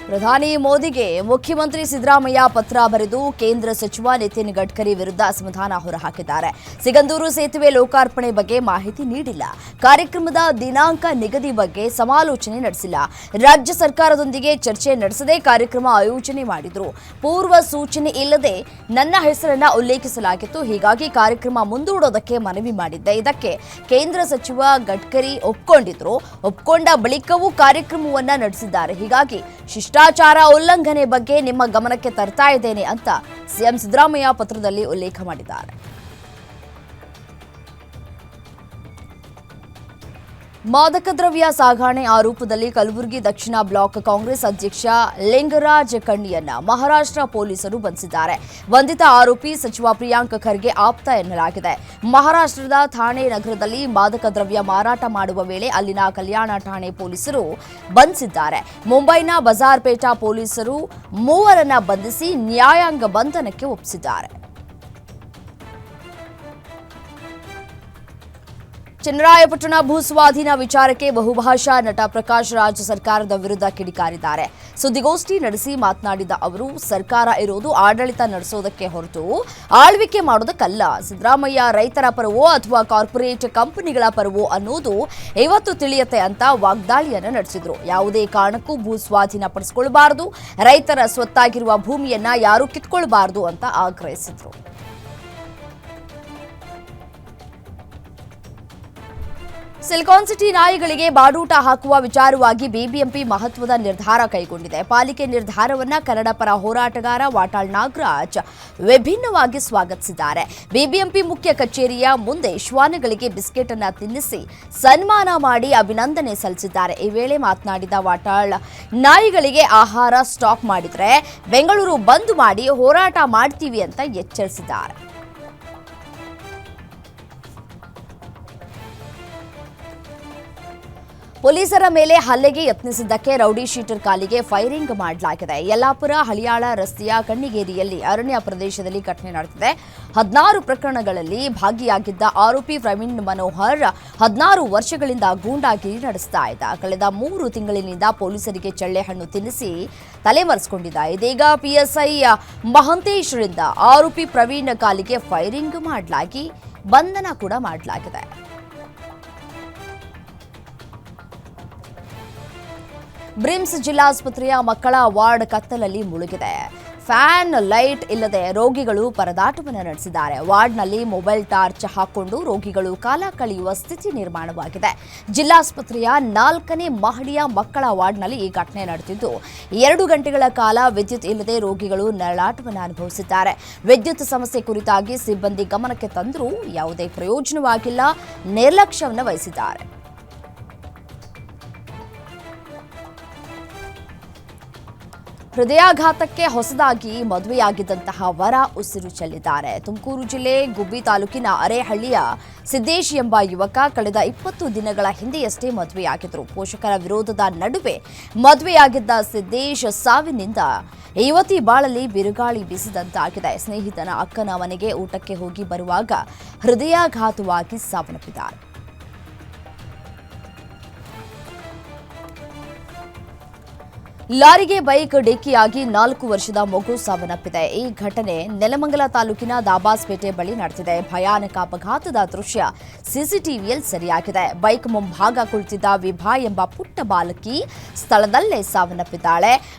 ಪ್ರಧಾನಿ ಮೋದಿಗೆ ಮುಖ್ಯಮಂತ್ರಿ ಸಿದ್ದರಾಮಯ್ಯ ಪತ್ರ ಬರೆದು ಕೇಂದ್ರ ಸಚಿವ ನಿತಿನ್ ಗಡ್ಕರಿ ವಿರುದ್ಧ ಅಸಮಾಧಾನ ಹೊರಹಾಕಿದ್ದಾರೆ. ಸಿಗಂದೂರು ಸೇತುವೆ ಲೋಕಾರ್ಪಣೆ ಬಗ್ಗೆ ಮಾಹಿತಿ ನೀಡಿಲ್ಲ, ಕಾರ್ಯಕ್ರಮದ ದಿನಾಂಕ ನಿಗದಿ ಬಗ್ಗೆ ಸಮಾಲೋಚನೆ ನಡೆಸಿಲ್ಲ, ರಾಜ್ಯ ಸರ್ಕಾರದೊಂದಿಗೆ ಚರ್ಚೆ ನಡೆಸದೆ ಕಾರ್ಯಕ್ರಮ ಆಯೋಜನೆ ಮಾಡಿದ್ರು, ಪೂರ್ವ ಸೂಚನೆ ಇಲ್ಲದೆ ನನ್ನ ಹೆಸರನ್ನ ಉಲ್ಲೇಖಿಸಲಾಗಿತ್ತು, ಹೀಗಾಗಿ ಕಾರ್ಯಕ್ರಮ ಮುಂದೂಡೋದಕ್ಕೆ ಮನವಿ ಮಾಡಿದ್ದೆ. ಇದಕ್ಕೆ ಕೇಂದ್ರ ಸಚಿವ ಗಡ್ಕರಿ ಒಪ್ಕೊಂಡ ಬಳಿಕವೂ ಕಾರ್ಯಕ್ರಮವನ್ನ ನಡೆಸಿದ್ದಾರೆ. ಹೀಗಾಗಿ ಶಿಷ್ಟಾಚಾರ ಉಲ್ಲಂಘನೆ ಬಗ್ಗೆ ನಿಮ್ಮ ಗಮನಕ್ಕೆ ತರ್ತಾ ಇದ್ದೇನೆ ಅಂತ ಸಿಎಂ ಸಿದ್ದರಾಮಯ್ಯ ಪತ್ರದಲ್ಲಿ ಉಲ್ಲೇಖ ಮಾಡಿದ್ದಾರೆ. ಮಾದಕ ದ್ರವ್ಯ ಸಾಗಣೆ ಆರೋಪದಲ್ಲಿ ಕಲಬುರಗಿ ದಕ್ಷಿಣ ಬ್ಲಾಕ್ ಕಾಂಗ್ರೆಸ್ ಅಧ್ಯಕ್ಷ ಲಿಂಗರಾಜ್ ಕಣ್ಣಿಯನ್ನ ಮಹಾರಾಷ್ಟ್ರ ಪೊಲೀಸರು ಬಂಧಿಸಿದ್ದಾರೆ. ಬಂಧಿತ ಆರೋಪಿ ಸಚಿವ ಪ್ರಿಯಾಂಕ್ ಖರ್ಗೆ ಆಪ್ತ ಎನ್ನಲಾಗಿದೆ. ಮಹಾರಾಷ್ಟ್ರದ ಥಾಣೆ ನಗರದಲ್ಲಿ ಮಾದಕ ದ್ರವ್ಯ ಮಾರಾಟ ಮಾಡುವ ವೇಳೆ ಅಲ್ಲಿನ ಕಲ್ಯಾಣ ಠಾಣೆ ಪೊಲೀಸರು ಬಂಧಿಸಿದ್ದಾರೆ. ಮುಂಬೈನ ಬಜಾರ್ಪೇಟ ಪೊಲೀಸರು ಮೂವರನ್ನ ಬಂಧಿಸಿ ನ್ಯಾಯಾಂಗ ಬಂಧನಕ್ಕೆ ಒಪ್ಪಿಸಿದ್ದಾರೆ. ಚನ್ನರಾಯಪಟ್ಟಣ ಭೂಸ್ವಾಧೀನ ವಿಚಾರಕ್ಕೆ ಬಹುಭಾಷಾ ನಟ ಪ್ರಕಾಶ್ ರಾಜ್ ಸರ್ಕಾರದ ವಿರುದ್ಧ ಕಿಡಿಕಾರಿದ್ದಾರೆ. ಸುದ್ದಿಗೋಷ್ಠಿ ನಡೆಸಿ ಮಾತನಾಡಿದ ಅವರು, ಸರ್ಕಾರ ಇರೋದು ಆಡಳಿತ ನಡೆಸೋದಕ್ಕೆ ಹೊರತು ಆಳ್ವಿಕೆ ಮಾಡೋದಕ್ಕಲ್ಲ. ಸಿದ್ದರಾಮಯ್ಯ ರೈತರ ಪರವೋ ಅಥವಾ ಕಾರ್ಪೊರೇಟ್ ಕಂಪನಿಗಳ ಪರವೋ ಅನ್ನೋದು ಇವತ್ತು ತಿಳಿಯುತ್ತೆ ಅಂತ ವಾಗ್ದಾಳಿಯನ್ನು ನಡೆಸಿದ್ರು. ಯಾವುದೇ ಕಾರಣಕ್ಕೂ ಭೂಸ್ವಾಧೀನ ಪಡಿಸಿಕೊಳ್ಳಬಾರದು, ರೈತರ ಸ್ವತ್ತಾಗಿರುವ ಭೂಮಿಯನ್ನ ಯಾರೂ ಕಿತ್ಕೊಳ್ಬಾರದು ಅಂತ ಆಗ್ರಹಿಸಿದ್ರು. ಸಿಲಿಕಾನ್ ಸಿಟಿ ನಾಯಿಗಳಿಗೆ ಬಾಡೂಟ ಹಾಕುವ ವಿಚಾರವಾಗಿ ಬಿಬಿಎಂಪಿ ಮಹತ್ವದ ನಿರ್ಧಾರ ಕೈಗೊಂಡಿದೆ. ಪಾಲಿಕೆ ನಿರ್ಧಾರವನ್ನ ಕನ್ನಡ ಪರ ಹೋರಾಟಗಾರ ವಾಟಾಳ್ ನಾಗರಾಜ್ ವಿಭಿನ್ನವಾಗಿ ಸ್ವಾಗತಿಸಿದ್ದಾರೆ. ಬಿಬಿಎಂಪಿ ಮುಖ್ಯ ಕಚೇರಿಯ ಮುಂದೆ ಶ್ವಾನಗಳಿಗೆ ಬಿಸ್ಕೆಟ್ ಅನ್ನ ತಿನ್ನಿಸಿ ಸನ್ಮಾನ ಮಾಡಿ ಅಭಿನಂದನೆ ಸಲ್ಲಿಸಿದ್ದಾರೆ. ಈ ವೇಳೆ ಮಾತನಾಡಿದ ವಾಟಾಳ್, ನಾಯಿಗಳಿಗೆ ಆಹಾರ ಸ್ಟಾಕ್ ಮಾಡಿದ್ರೆ ಬೆಂಗಳೂರು ಬಂದ್ ಮಾಡಿ ಹೋರಾಟ ಮಾಡ್ತೀವಿ ಅಂತ ಎಚ್ಚರಿಸಿದ್ದಾರೆ. ಪೊಲೀಸರ ಮೇಲೆ ಹಲ್ಲೆಗೆ ಯತ್ನಿಸಿದ್ದಕ್ಕೆ ರೌಡಿ ಶೀಟರ್ ಕಾಲಿಗೆ ಫೈರಿಂಗ್ ಮಾಡಲಾಗಿದೆ. ಯಲ್ಲಾಪುರ ಹಳಿಯಾಳ ರಸ್ತೆಯ ಕಣ್ಣಿಗೇರಿಯಲ್ಲಿ ಅರಣ್ಯ ಪ್ರದೇಶದಲ್ಲಿ ಘಟನೆ ನಡೆದಿದೆ. 16 ಪ್ರಕರಣಗಳಲ್ಲಿ ಭಾಗಿಯಾಗಿದ್ದ ಆರೋಪಿ ಪ್ರವೀಣ್ ಮನೋಹರ್ 16 ವರ್ಷಗಳಿಂದ ಗೂಂಡಾಗಿರಿ ನಡೆಸ್ತಾ ಇದ್ದ. ಕಳೆದ 3 ತಿಂಗಳಿನಿಂದ ಪೊಲೀಸರಿಗೆ ಚಳ್ಳೆಹಣ್ಣು ತಿನ್ನಿಸಿ ತಲೆಮರೆಸಿಕೊಂಡಿದ್ದ. ಇದೀಗ ಪಿಎಸ್ಐ ಮಹಂತೇಶ್ರಿಂದ ಆರೋಪಿ ಪ್ರವೀಣ್ ಕಾಲಿಗೆ ಫೈರಿಂಗ್ ಮಾಡಲಾಗಿ ಬಂಧನ ಕೂಡ ಮಾಡಲಾಗಿದೆ. ಬ್ರಿಮ್ಸ್ ಜಿಲ್ಲಾಸ್ಪತ್ರೆಯ ಮಕ್ಕಳ ವಾರ್ಡ್ ಕತ್ತಲಲ್ಲಿ ಮುಳುಗಿದೆ. ಫ್ಯಾನ್, ಲೈಟ್ ಇಲ್ಲದೆ ರೋಗಿಗಳು ಪರದಾಟವನ್ನು ನಡೆಸಿದ್ದಾರೆ. ವಾರ್ಡ್ನಲ್ಲಿ ಮೊಬೈಲ್ ಟಾರ್ಚ್ ಹಾಕಿಕೊಂಡು ರೋಗಿಗಳು ಕಾಲ ಕಳೆಯುವ ಸ್ಥಿತಿ ನಿರ್ಮಾಣವಾಗಿದೆ. ಜಿಲ್ಲಾಸ್ಪತ್ರೆಯ 4ನೇ ಮಹಡಿಯ ಮಕ್ಕಳ ವಾರ್ಡ್ನಲ್ಲಿ ಈ ಘಟನೆ ನಡೆದಿದ್ದು 2 ಗಂಟೆಗಳ ಕಾಲ ವಿದ್ಯುತ್ ಇಲ್ಲದೆ ರೋಗಿಗಳು ನರಳಾಟವನ್ನು ಅನುಭವಿಸಿದ್ದಾರೆ. ವಿದ್ಯುತ್ ಸಮಸ್ಯೆ ಕುರಿತಾಗಿ ಸಿಬ್ಬಂದಿ ಗಮನಕ್ಕೆ ತಂದರೂ ಯಾವುದೇ ಪ್ರಯೋಜನವಾಗಿಲ್ಲ, ನಿರ್ಲಕ್ಷ್ಯವನ್ನು ವಹಿಸಿದ್ದಾರೆ. ಹೃದಯಾಘಾತಕ್ಕೆ ಹೊಸದಾಗಿ ಮದುವೆಯಾಗಿದ್ದಂತಹ ವರ ಉಸಿರು ಚೆಲ್ಲಿದ್ದಾರೆ. ತುಮಕೂರು ಜಿಲ್ಲೆ ಗುಬ್ಬಿ ತಾಲೂಕಿನ ಅರೇಹಳ್ಳಿಯ ಸಿದ್ದೇಶ್ ಎಂಬ ಯುವಕ ಕಳೆದ 20 ದಿನಗಳ ಹಿಂದೆಯಷ್ಟೇ ಮದುವೆಯಾಗಿದ್ದರು. ಪೋಷಕರ ವಿರೋಧದ ನಡುವೆ ಮದುವೆಯಾಗಿದ್ದ ಸಿದ್ದೇಶ್ ಸಾವಿನಿಂದ ಯುವತಿ ಬಾಳಲ್ಲಿ ಬಿರುಗಾಳಿ ಬೀಸಿದಂತಾಗಿದೆ. ಸ್ನೇಹಿತನ ಅಕ್ಕನ ಮನೆಗೆ ಊಟಕ್ಕೆ ಹೋಗಿ ಬರುವಾಗ ಹೃದಯಾಘಾತವಾಗಿ ಸಾವನ್ನಪ್ಪಿದ್ದಾರೆ. ಲಾರಿಗೆ ಬೈಕ್ ಡಿಕ್ಕಿಯಾಗಿ 4 ವರ್ಷದ ಮಗು ಸಾವನ್ನಪ್ಪಿದೆ. ಈ ಘಟನೆ ನೆಲಮಂಗಲ ತಾಲೂಕಿನ ದಾಬಾಸ್ಪೇಟೆ ಬಳಿ ನಡೆದಿದೆ. ಭಯಾನಕ ಅಪಘಾತದ ದೃಶ್ಯ ಸಿಸಿಟಿವಿಯಲ್ಲಿ ಸೆರೆಯಾಗಿದೆ. ಬೈಕ್ ಮುಂಭಾಗ ಕುಳಿತಿದ್ದ ವಿಭಾ ಎಂಬ ಪುಟ್ಟ ಬಾಲಕಿ ಸ್ಥಳದಲ್ಲೇ ಸಾವನ್ನಪ್ಪಿದ್ದಾಳೆ.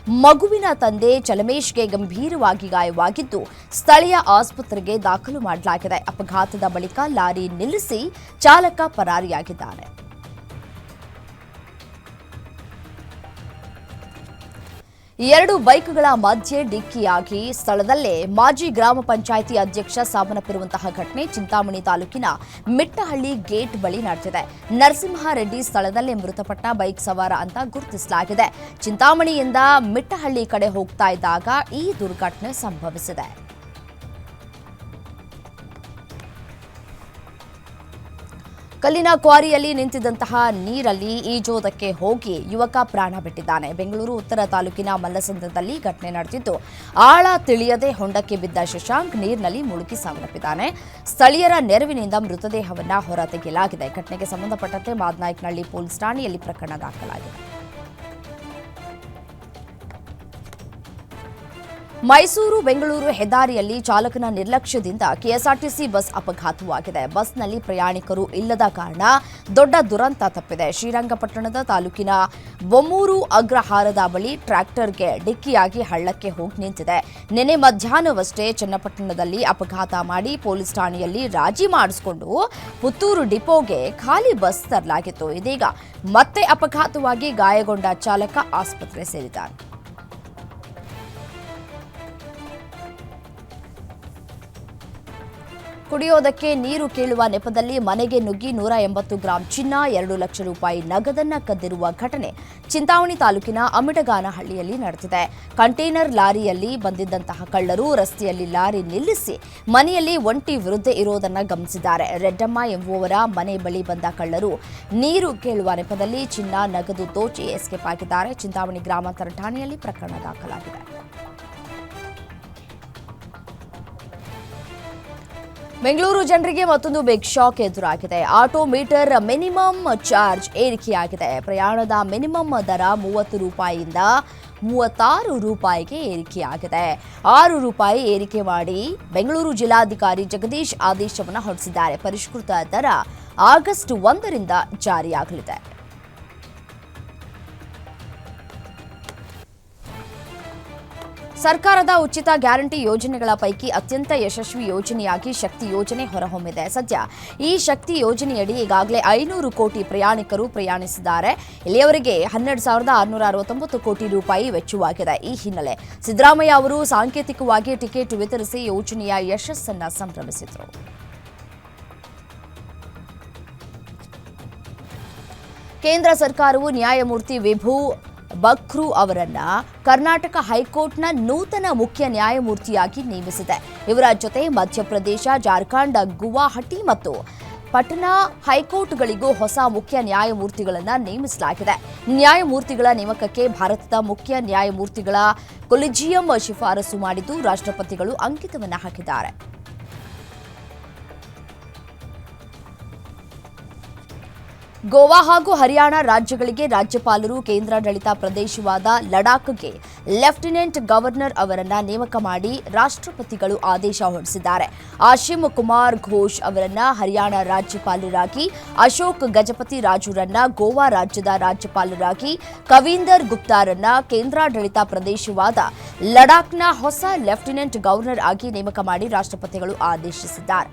ಮಗುವಿನ ತಂದೆ ಚಲಮೇಶ್ಗೆ ಗಂಭೀರವಾಗಿ ಗಾಯವಾಗಿದ್ದು ಸ್ಥಳೀಯ ಆಸ್ಪತ್ರೆಗೆ ದಾಖಲು ಮಾಡಲಾಗಿದೆ. ಅಪಘಾತದ ಬಳಿಕ ಲಾರಿ ನಿಲ್ಲಿಸಿ ಚಾಲಕ ಪರಾರಿಯಾಗಿದ್ದಾನೆ. 2 ಬೈಕ್ಗಳ ಮಧ್ಯೆ ಡಿಕ್ಕಿಯಾಗಿ ಸ್ಥಳದಲ್ಲೇ ಮಾಜಿ ಗ್ರಾಮ ಪಂಚಾಯಿತಿ ಅಧ್ಯಕ್ಷ ಸಾವನ್ನಪ್ಪಿರುವಂತಹ ಘಟನೆ ಚಿಂತಾಮಣಿ ತಾಲೂಕಿನ ಮಿಟ್ಟಹಳ್ಳಿ ಗೇಟ್ ಬಳಿ ನಡೆದಿದೆ. ನರಸಿಂಹಾರೆಡ್ಡಿ ಸ್ಥಳದಲ್ಲೇ ಮೃತಪಟ್ಟ ಬೈಕ್ ಸವಾರ ಅಂತ ಗುರುತಿಸಲಾಗಿದೆ. ಚಿಂತಾಮಣಿಯಿಂದ ಮಿಟ್ಟಹಳ್ಳಿ ಕಡೆ ಹೋಗ್ತಾ ಇದ್ದಾಗ ಈ ದುರ್ಘಟನೆ ಸಂಭವಿಸಿದೆ. ಕಲ್ಲಿನ ಕ್ವಾರಿಯಲ್ಲಿ ನಿಂತಿದ್ದಂತಹ ನೀರಲ್ಲಿ ಈಜೋದಕ್ಕೆ ಹೋಗಿ ಯುವಕ ಪ್ರಾಣ ಬಿಟ್ಟಿದ್ದಾನೆ. ಬೆಂಗಳೂರು ಉತ್ತರ ತಾಲೂಕಿನ ಮಲ್ಲಸಂದ್ರದಲ್ಲಿ ಘಟನೆ ನಡೆದಿದ್ದು ಆಳ ತಿಳಿಯದೆ ಹೊಂಡಕ್ಕೆ ಬಿದ್ದ ಶಶಾಂಕ್ ನೀರಿನಲ್ಲಿ ಮುಳುಗಿ ಸಾವನ್ನಪ್ಪಿದ್ದಾನೆ. ಸ್ಥಳೀಯರ ನೆರವಿನಿಂದ ಮೃತದೇಹವನ್ನು ಹೊರತೆಗೆಯಲಾಗಿದೆ. ಘಟನೆಗೆ ಸಂಬಂಧಪಟ್ಟಂತೆ ಮಾದನಾಯಕನಹಳ್ಳಿ ಪೊಲೀಸ್ ಠಾಣೆಯಲ್ಲಿ ಪ್ರಕರಣ ದಾಖಲಾಗಿದೆ. ಮೈಸೂರು ಬೆಂಗಳೂರು ಹೆದ್ದಾರಿಯಲ್ಲಿ ಚಾಲಕನ ನಿರ್ಲಕ್ಷ್ಯದಿಂದ ಕೆಎಸ್ಆರ್ಟಿಸಿ ಬಸ್ ಅಪಘಾತವಾಗಿದೆ. ಬಸ್ನಲ್ಲಿ ಪ್ರಯಾಣಿಕರು ಇಲ್ಲದ ಕಾರಣ ದೊಡ್ಡ ದುರಂತ ತಪ್ಪಿದೆ. ಶ್ರೀರಂಗಪಟ್ಟಣದ ತಾಲೂಕಿನ ಬೊಮ್ಮೂರು ಅಗ್ರಹಾರದ ಬಳಿ ಟ್ರ್ಯಾಕ್ಟರ್ಗೆ ಡಿಕ್ಕಿಯಾಗಿ ಹಳ್ಳಕ್ಕೆ ಹೋಗಿ ನಿಂತಿದೆ. ನಿನ್ನೆ ಮಧ್ಯಾಹ್ನವಷ್ಟೇ ಚನ್ನಪಟ್ಟಣದಲ್ಲಿ ಅಪಘಾತ ಮಾಡಿ ಪೊಲೀಸ್ ಠಾಣೆಯಲ್ಲಿ ರಾಜಿ ಮಾಡಿಸಿಕೊಂಡು ಪುತ್ತೂರು ಡಿಪೋಗೆ ಖಾಲಿ ಬಸ್ ತರಲಾಗಿತ್ತು. ಇದೀಗ ಮತ್ತೆ ಅಪಘಾತವಾಗಿ ಗಾಯಗೊಂಡ ಚಾಲಕ ಆಸ್ಪತ್ರೆ ಸೇರಿದ್ದಾನೆ. ಕುಡಿಯೋದಕ್ಕೆ ನೀರು ಕೇಳುವ ನೆಪದಲ್ಲಿ ಮನೆಗೆ ನುಗ್ಗಿ 180 ಗ್ರಾಂ ಚಿನ್ನ, 2 ಲಕ್ಷ ರೂಪಾಯಿ ನಗದನ್ನ ಕದ್ದಿರುವ ಘಟನೆ ಚಿಂತಾಮಣಿ ತಾಲೂಕಿನ ಅಮಿಟಗಾನಹಳ್ಳಿಯಲ್ಲಿ ನಡೆದಿದೆ. ಕಂಟೈನರ್ ಲಾರಿಯಲ್ಲಿ ಬಂದಿದ್ದಂತಹ ಕಳ್ಳರು ರಸ್ತೆಯಲ್ಲಿ ಲಾರಿ ನಿಲ್ಲಿಸಿ ಮನೆಯಲ್ಲಿ ಒಂಟಿ ವಿರುದ್ಧ ಇರೋದನ್ನ ಗಮನಿಸಿದ್ದಾರೆ. ರೆಡ್ಡಮ್ಮ ಎಂಬುವವರ ಮನೆ ಬಳಿ ಬಂದ ಕಳ್ಳರು ನೀರು ಕೇಳುವ ನೆಪದಲ್ಲಿ ಚಿನ್ನ, ನಗದು ದೋಚಿ ಎಸ್ಕೇಪ್ ಆಗಿದ್ದಾರೆ. ಚಿಂತಾಮಣಿ ಗ್ರಾಮಾಂತರ ಠಾಣೆಯಲ್ಲಿ ಪ್ರಕರಣ ದಾಖಲಾಗಿದೆ. ಬೆಂಗಳೂರು ಜನರಿಗೆ ಮತ್ತೊಂದು ಬಿಗ್ ಶಾಕ್ ಎದುರಾಗಿದೆ. ಆಟೋ ಮೀಟರ್ ಮಿನಿಮಮ್ ಚಾರ್ಜ್ ಏರಿಕೆಯಾಗಿದೆ. ಪ್ರಯಾಣದ ಮಿನಿಮಮ್ ದರ 30 ರೂಪಾಯಿಯಿಂದ 36 ರೂಪಾಯಿಗೆ ಏರಿಕೆಯಾಗಿದೆ. 6 ರೂಪಾಯಿ ಏರಿಕೆ ಮಾಡಿ ಬೆಂಗಳೂರು ಜಿಲ್ಲಾಧಿಕಾರಿ ಜಗದೀಶ್ ಆದೇಶವನ್ನು ಹೊರಡಿಸಿದ್ದಾರೆ. ಪರಿಷ್ಕೃತ ದರ ಆಗಸ್ಟ್ 1ರಿಂದ ಜಾರಿಯಾಗಲಿದೆ. ಸರ್ಕಾರದ ಉಚಿತ ಗ್ಯಾರಂಟಿ ಯೋಜನೆಗಳ ಪೈಕಿ ಅತ್ಯಂತ ಯಶಸ್ವಿ ಯೋಜನೆಯಾಗಿ ಶಕ್ತಿ ಯೋಜನೆ ಹೊರಹೊಮ್ಮಿದೆ. ಸದ್ಯ ಈ ಶಕ್ತಿ ಯೋಜನೆಯಡಿ ಈಗಾಗಲೇ 500 ಕೋಟಿ ಪ್ರಯಾಣಿಕರು ಪ್ರಯಾಣಿಸಿದ್ದಾರೆ. ಇಲ್ಲಿಯವರೆಗೆ 12,669 ಕೋಟಿ ರೂಪಾಯಿ ವೆಚ್ಚವಾಗಿದೆ. ಈ ಹಿನ್ನೆಲೆ ಸಿದ್ದರಾಮಯ್ಯ ಅವರು ಸಾಂಕೇತಿಕವಾಗಿ ಟಿಕೆಟ್ ವಿತರಿಸಿ ಯೋಜನೆಯ ಯಶಸ್ಸನ್ನು ಸಂಭ್ರಮಿಸಿದರು. ಕೇಂದ್ರ ಸರ್ಕಾರವು ನ್ಯಾಯಮೂರ್ತಿ ವಿಭು ಬಕ್ರೂ ಅವರನ್ನ ಕರ್ನಾಟಕ ಹೈಕೋರ್ಟ್ನ ನೂತನ ಮುಖ್ಯ ನ್ಯಾಯಮೂರ್ತಿಯಾಗಿ ನೇಮಿಸಿದೆ. ಇವರ ಜೊತೆ ಮಧ್ಯಪ್ರದೇಶ, ಜಾರ್ಖಂಡ್, ಗುವಾಹಟಿ ಮತ್ತು ಪಟನಾ ಹೈಕೋರ್ಟ್ಗಳಿಗೂ ಹೊಸ ಮುಖ್ಯ ನ್ಯಾಯಮೂರ್ತಿಗಳನ್ನು ನೇಮಿಸಲಾಗಿದೆ. ನ್ಯಾಯಮೂರ್ತಿಗಳ ನೇಮಕಕ್ಕೆ ಭಾರತದ ಮುಖ್ಯ ನ್ಯಾಯಮೂರ್ತಿಗಳ ಕೊಲಿಜಿಯಂ ಶಿಫಾರಸು ಮಾಡಿದ್ದು ರಾಷ್ಟ್ರಪತಿಗಳು ಅಂಕಿತವನ್ನು ಹಾಕಿದ್ದಾರೆ. ಗೋವಾ ಹಾಗೂ ಹರಿಯಾಣ ರಾಜ್ಯಗಳಿಗೆ ರಾಜ್ಯಪಾಲರು ಕೇಂದ್ರಾಡಳಿತ ಪ್ರದೇಶವಾದ ಲಡಾಖ್ಗೆ ಲೆಫ್ಟಿನೆಂಟ್ ಗವರ್ನರ್ ಅವರನ್ನ ನೇಮಕ ಮಾಡಿ ರಾಷ್ಟ್ರಪತಿಗಳು ಆದೇಶ ಹೊರಡಿಸಿದ್ದಾರೆ. ಆಶಿಮ್ ಕುಮಾರ್ ಘೋಷ್ ಅವರನ್ನ ಹರಿಯಾಣ ರಾಜ್ಯಪಾಲರಾಗಿ, ಅಶೋಕ್ ಗಜಪತಿ ರಾಜುರನ್ನ ಗೋವಾ ರಾಜ್ಯದ ರಾಜ್ಯಪಾಲರಾಗಿ, ಕವೀಂದರ್ ಗುಪ್ತಾರನ್ನ ಕೇಂದ್ರಾಡಳಿತ ಪ್ರದೇಶವಾದ ಲಡಾಖ್ನ ಹೊಸ ಲೆಫ್ಟಿನೆಂಟ್ ಗವರ್ನರ್ ಆಗಿ ನೇಮಕ ಮಾಡಿ ರಾಷ್ಟ್ರಪತಿಗಳು ಆದೇಶಿಸಿದ್ದಾರೆ.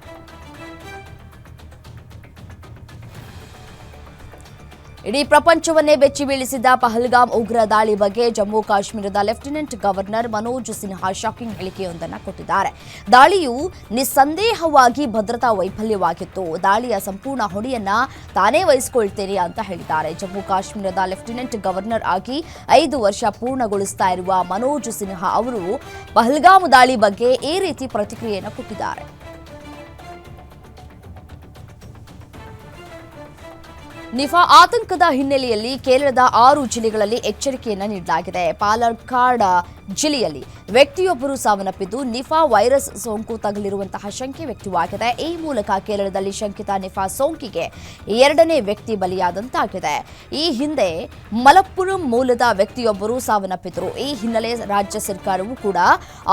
ಇಡೀ ಪ್ರಪಂಚವನ್ನೇ ಬೆಚ್ಚಿ ಬೀಳಿಸಿದ ಪಹಲ್ಗಾಮ್ ಉಗ್ರ ದಾಳಿ ಬಗ್ಗೆ ಜಮ್ಮು ಕಾಶ್ಮೀರದ lieutenant governor Manoj Sinha shocking ಹೇಳಿಕೆಯೊಂದನ್ನು ಕೊಟ್ಟಿದ್ದಾರೆ. ದಾಳಿಯು ನಿಸ್ಸಂದೇಹವಾಗಿ ಭದ್ರತಾ ವೈಫಲ್ಯವಾಗಿತ್ತು. ದಾಳಿಯ ಸಂಪೂರ್ಣ ಹೊಣೆಯನ್ನ ತಾನೇ ವಹಿಸಿಕೊಳ್ತೇನೆ ಅಂತ ಹೇಳಿದ್ದಾರೆ. ಜಮ್ಮು ಕಾಶ್ಮೀರದ ಲೆಫ್ಟಿನೆಂಟ್ ಗವರ್ನರ್ ಆಗಿ 5 ವರ್ಷ ಪೂರ್ಣಗೊಳಿಸ್ತಾ ಇರುವ ಮನೋಜ್ ಸಿನ್ಹಾ ಅವರು ಪಹಲ್ಗಾಮ್ ದಾಳಿ ಬಗ್ಗೆ ಈ ರೀತಿ ಪ್ರತಿಕ್ರಿಯೆಯನ್ನು ಕೊಟ್ಟಿದ್ದಾರೆ. ನಿಫಾ ಆತಂಕದ ಹಿನ್ನೆಲೆಯಲ್ಲಿ ಕೇರಳದ 6 ಜಿಲ್ಲೆಗಳಲ್ಲಿ ಎಚ್ಚರಿಕೆಯನ್ನು ನೀಡಲಾಗಿದೆ. ಪಾಲಕ್ಕಾಡ್ ಜಿಲ್ಲೆಯಲ್ಲಿ ವ್ಯಕ್ತಿಯೊಬ್ಬರು ಸಾವನ್ನಪ್ಪಿದ್ದು ನಿಫಾ ವೈರಸ್ ಸೋಂಕು ತಗುಲಿರುವಂತಹ ಶಂಕೆ ವ್ಯಕ್ತವಾಗಿದೆ. ಈ ಮೂಲಕ ಕೇರಳದಲ್ಲಿ ಶಂಕಿತ ನಿಫಾ ಸೋಂಕಿಗೆ 2ನೇ ವ್ಯಕ್ತಿ ಬಲಿಯಾದಂತಾಗಿದೆ. ಈ ಹಿಂದೆ ಮಲಪ್ಪುರಂ ಮೂಲದ ವ್ಯಕ್ತಿಯೊಬ್ಬರು ಸಾವನ್ನಪ್ಪಿದ್ದರು. ಈ ಹಿನ್ನೆಲೆ ರಾಜ್ಯ ಸರ್ಕಾರವು ಕೂಡ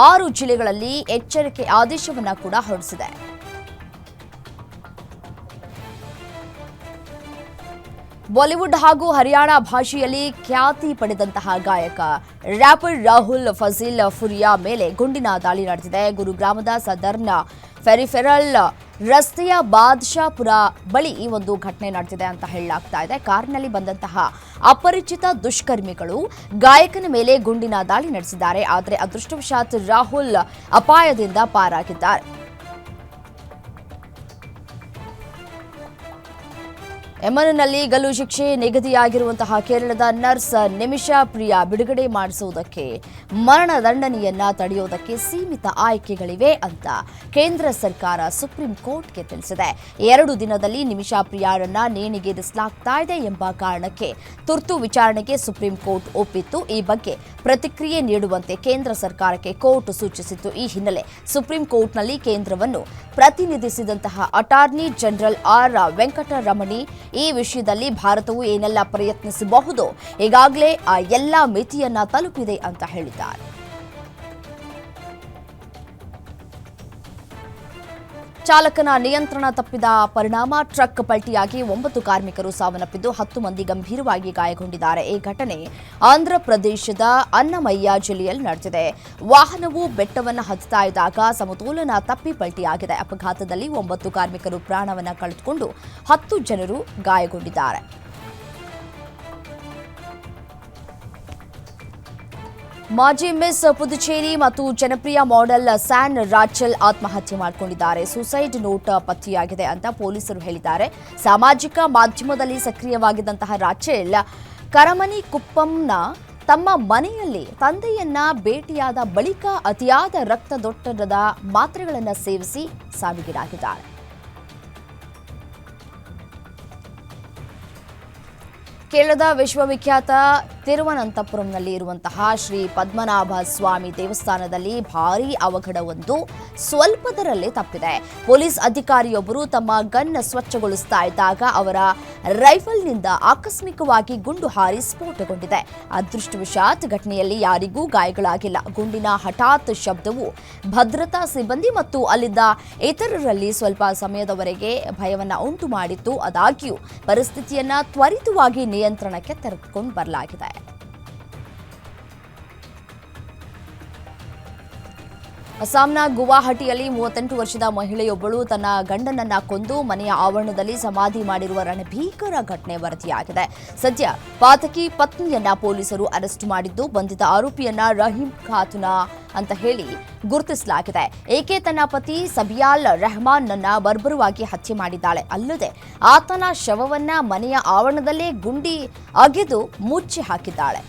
6 ಜಿಲ್ಲೆಗಳಲ್ಲಿ ಎಚ್ಚರಿಕೆ ಆದೇಶವನ್ನು ಕೂಡ ಹೊರಡಿಸಿದೆ. ಬಾಲಿವುಡ್ ಹಾಗೂ ಹರಿಯಾಣ ಭಾಷೆಯಲ್ಲಿ ಖ್ಯಾತಿ ಪಡೆದಂತಹ ಗಾಯಕ ರ್ಯಾಪರ್ ರಾಹುಲ್ ಫಜೀಲ್ ಫುರಿಯಾ ಮೇಲೆ ಗುಂಡಿನ ದಾಳಿ ನಡೆದಿದೆ. ಗುರುಗ್ರಾಮದ ಸದರ್ನ್ ಫೆರಿಫೆರಲ್ ರಸ್ತೆಯ ಬಾದ್ಶಾಪುರ ಬಳಿ ಈ ಒಂದು ಘಟನೆ ನಡೆದಿದೆ ಅಂತ ಹೇಳಲಾಗ್ತಾ ಇದೆ. ಕಾರಿನಲ್ಲಿ ಬಂದಂತಹ ಅಪರಿಚಿತ ದುಷ್ಕರ್ಮಿಗಳು ಗಾಯಕನ ಮೇಲೆ ಗುಂಡಿನ ದಾಳಿ ನಡೆಸಿದ್ದಾರೆ. ಆದರೆ ಅದೃಷ್ಟವಶಾತ್ ರಾಹುಲ್ ಅಪಾಯದಿಂದ ಪಾರಾಗಿದ್ದಾರೆ. ಯಮನ್ನಲ್ಲಿ ಗಲ್ಲು ಶಿಕ್ಷೆ ನಿಗದಿಯಾಗಿರುವಂತಹ ಕೇರಳದ ನರ್ಸ್ ನಿಮಿಷಾ ಪ್ರಿಯಾ ಬಿಡುಗಡೆ ಮಾಡಿಸುವುದಕ್ಕೆ ಮರಣದಂಡನೆಯನ್ನ ತಡೆಯುವುದಕ್ಕೆ ಸೀಮಿತ ಆಯ್ಕೆಗಳಿವೆ ಅಂತ ಕೇಂದ್ರ ಸರ್ಕಾರ ಸುಪ್ರೀಂ ಕೋರ್ಟ್ಗೆ ತಿಳಿಸಿದೆ. 2 ದಿನದಲ್ಲಿ ನಿಮಿಷಾ ಪ್ರಿಯಾರನ್ನ ನೇಣಿಗೇರಿಸಲಾಗ್ತಾ ಇದೆ ಎಂಬ ಕಾರಣಕ್ಕೆ ತುರ್ತು ವಿಚಾರಣೆಗೆ ಸುಪ್ರೀಂ ಕೋರ್ಟ್ ಒಪ್ಪಿತ್ತು. ಈ ಬಗ್ಗೆ ಪ್ರತಿಕ್ರಿಯೆ ನೀಡುವಂತೆ ಕೇಂದ್ರ ಸರ್ಕಾರಕ್ಕೆ ಕೋರ್ಟ್ ಸೂಚಿಸಿತ್ತು. ಈ ಹಿನ್ನೆಲೆ ಸುಪ್ರೀಂ ಕೋರ್ಟ್ನಲ್ಲಿ ಕೇಂದ್ರವನ್ನು ಪ್ರತಿನಿಧಿಸಿದಂತಹ ಅಟಾರ್ನಿ ಜನರಲ್ ಆರ್ ವೆಂಕಟರಮಣಿ ಈ ವಿಷಯದಲ್ಲಿ ಭಾರತವು ಏನೆಲ್ಲ ಪ್ರಯತ್ನಿಸಬಹುದು ಈಗಾಗಲೇ ಆ ಎಲ್ಲ ಮಿತಿಯನ್ನ ತಲುಪಿದೆ ಅಂತ ಹೇಳಿದ್ದಾರೆ. ಚಾಲಕನ ನಿಯಂತ್ರಣ ತಪ್ಪಿದ ಪರಿಣಾಮ ಟ್ರಕ್ ಪಲ್ಟಿಯಾಗಿ 9 ಕಾರ್ಮಿಕರು ಸಾವನ್ನಪ್ಪಿದ್ದು 10 ಮಂದಿ ಗಂಭೀರವಾಗಿ ಗಾಯಗೊಂಡಿದ್ದಾರೆ. ಈ ಘಟನೆ ಆಂಧ್ರಪ್ರದೇಶದ ಅನ್ನಮಯ್ಯ ಜಿಲ್ಲೆಯಲ್ಲಿ ನಡೆದಿದೆ. ವಾಹನವು ಬೆಟ್ಟವನ್ನು ಹತ್ತುತ್ತಾ ಇದ್ದಾಗ ಸಮತೋಲನ ತಪ್ಪಿ ಪಲ್ಟಿಯಾಗಿದೆ. ಅಪಘಾತದಲ್ಲಿ 9 ಕಾರ್ಮಿಕರು ಪ್ರಾಣವನ್ನು ಕಳೆದುಕೊಂಡು 10 ಜನರು ಗಾಯಗೊಂಡಿದ್ದಾರೆ. ಮಾಜಿ ಮಿಸ್ ಪುದುಚೇರಿ ಮತ್ತು ಜನಪ್ರಿಯ ಮಾಡೆಲ್ ಸ್ಯಾನ್ ರಾಚೆಲ್ ಆತ್ಮಹತ್ಯೆ ಮಾಡಿಕೊಂಡಿದ್ದಾರೆ. ಸೂಸೈಡ್ ನೋಟ್ ಪತ್ತೆಯಾಗಿದೆ ಅಂತ ಪೊಲೀಸರು ಹೇಳಿದ್ದಾರೆ. ಸಾಮಾಜಿಕ ಮಾಧ್ಯಮದಲ್ಲಿ ಸಕ್ರಿಯವಾಗಿದ್ದಂತಹ ರಾಚೆಲ್ ಕರಮನಿ ಕುಪ್ಪಂನ ತಮ್ಮ ಮನೆಯಲ್ಲಿ ತಂದೆಯನ್ನ ಭೇಟಿಯಾದ ಬಳಿಕ ಅತಿಯಾದ ರಕ್ತದೊತ್ತಡದ ಮಾತ್ರೆಗಳನ್ನು ಸೇವಿಸಿ ಸಾವಿಗೀಡಾಗಿದ್ದಾರೆ. ಕೇರಳದ ವಿಶ್ವವಿಖ್ಯಾತ ತಿರುವನಂತಪುರಂನಲ್ಲಿ ಇರುವಂತಹ ಶ್ರೀ ಪದ್ಮನಾಭ ಸ್ವಾಮಿ ದೇವಸ್ಥಾನದಲ್ಲಿ ಭಾರೀ ಅವಘಡವೊಂದು ಸ್ವಲ್ಪದರಲ್ಲೇ ತಪ್ಪಿದೆ. ಪೊಲೀಸ್ ಅಧಿಕಾರಿಯೊಬ್ಬರು ತಮ್ಮ ಗನ್ ಸ್ವಚ್ಛಗೊಳಿಸ್ತಾ ಇದ್ದಾಗ ಅವರ ರೈಫಲ್ನಿಂದ ಆಕಸ್ಮಿಕವಾಗಿ ಗುಂಡು ಹಾರಿ ಸ್ಫೋಟಗೊಂಡಿದೆ. ಅದೃಷ್ಟವಶಾತ್ ಘಟನೆಯಲ್ಲಿ ಯಾರಿಗೂ ಗಾಯಗಳಾಗಿಲ್ಲ. ಗುಂಡಿನ ಹಠಾತ್ ಶಬ್ದವು ಭದ್ರತಾ ಸಿಬ್ಬಂದಿ ಮತ್ತು ಅಲ್ಲಿದ್ದ ಇತರರಲ್ಲಿ ಸ್ವಲ್ಪ ಸಮಯದವರೆಗೆ ಭಯವನ್ನ ಉಂಟು ಮಾಡಿತ್ತು. ಆದಾಗ್ಯೂ ಪರಿಸ್ಥಿತಿಯನ್ನ ತ್ವರಿತವಾಗಿ ನಿಯಂತ್ರಣಕ್ಕೆ ತೆಗೆದುಕೊಂಡು ಬರಲಾಗಿದೆ. ಅಸ್ಸಾಂನ ಗುವಾಹಟಿಯಲ್ಲಿ 38 ವರ್ಷದ ಮಹಿಳೆಯೊಬ್ಬಳು ತನ್ನ ಗಂಡನನ್ನ ಕೊಂದು ಮನೆಯ ಆವರಣದಲ್ಲಿ ಸಮಾಧಿ ಮಾಡಿರುವ ರಣಭೀಕರ ಘಟನೆ ವರದಿಯಾಗಿದೆ. ಸದ್ಯ ಪಾತಕಿ ಪತ್ನಿಯನ್ನ ಪೊಲೀಸರು ಅರೆಸ್ಟ್ ಮಾಡಿದ್ದು ಬಂಧಿತ ಆರೋಪಿಯನ್ನ ರಹೀಂ ಖಾತುನಾ ಅಂತ ಹೇಳಿ ಗುರುತಿಸಲಾಗಿದೆ. ಏಕೆ ತನ್ನ ಪತಿ ಸಬಿಯಾಲ್ ರೆಹಮಾನ್ ನನ್ನ ಬರ್ಬರವಾಗಿ ಹತ್ಯೆ ಮಾಡಿದ್ದಾಳೆ. ಅಲ್ಲದೆ ಆತನ ಶವವನ್ನ ಮನೆಯ ಆವರಣದಲ್ಲೇ ಗುಂಡಿ ಅಗೆದು ಮುಚ್ಚಿ ಹಾಕಿದ್ದಾಳೆ.